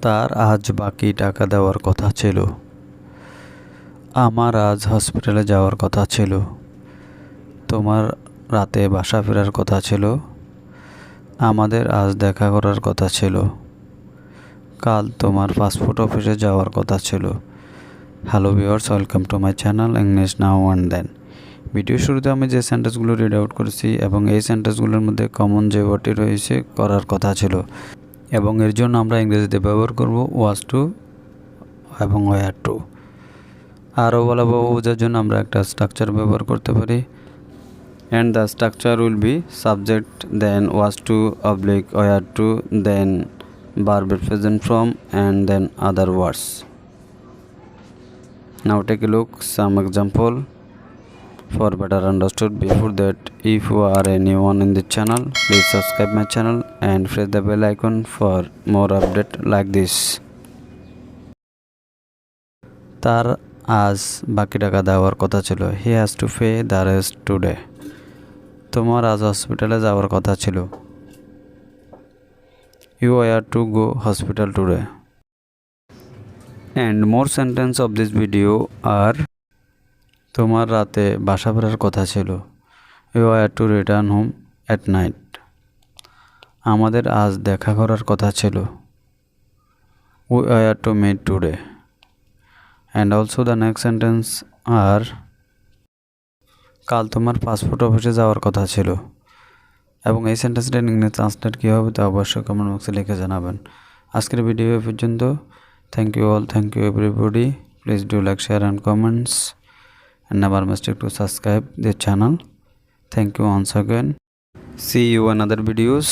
তার আজ বাকি টাকা দেওয়ার কথা ছিল। আমার আজ হসপিটালে যাওয়ার কথা ছিল। তোমার রাতে বাসা ফেরার কথা ছিল। আমাদের আজ দেখা করার কথা ছিল। কাল তোমার পাসপোর্ট অফিসে যাওয়ার কথা ছিল। Hello viewers, welcome to my channel English now and then. Video শুরুতে আমি যে সেন্টেন্সগুলো রিড আউট করেছি এবং এই সেন্টেন্সগুলোর মধ্যে কমন যে ওয়ার্ডটি রয়েছে করার কথা ছিল এবং এর জন্য আমরা ইংরেজিতে ব্যবহার করব ওয়াজ টু এবং ওয়ার টু। আরও ভালোভাবে বোঝার জন্য আমরা একটা স্ট্রাকচার ব্যবহার করতে পারি। And the structure will be subject, then was to oblique were to, then verb present from, and then other words. Now take a look some example for better understood. Before that, if you are a new one in the channel, please subscribe my channel and press the bell icon for more update like this. তার আজ বাকি টাকা দেওয়ার কথা ছিল। He has to pay the rest today. তোমার আজ হসপিটালে যাওয়ার কথা ছিল। You were to go hospital today. And more sentence of this video are তোমার রাতে বাসা ফেরার কথা ছিল। You were to return home at night. আমাদের আজ দেখা করার কথা ছিল। We were to meet today. And also the next sentence are কাল তোমার পাসপোর্ট অফিসে যাওয়ার কথা ছিল। এবং এই সেন্টেন্সটা ইংলিশ ট্রান্সলেট কী হবে তা অবশ্যই কমেন্ট বক্সে লিখে জানাবেন। আজকের ভিডিও পর্যন্ত। Thank you all, thank you everybody. Please do like, share and comments and never mistake to subscribe the channel. Thank you once again. See you in other videos.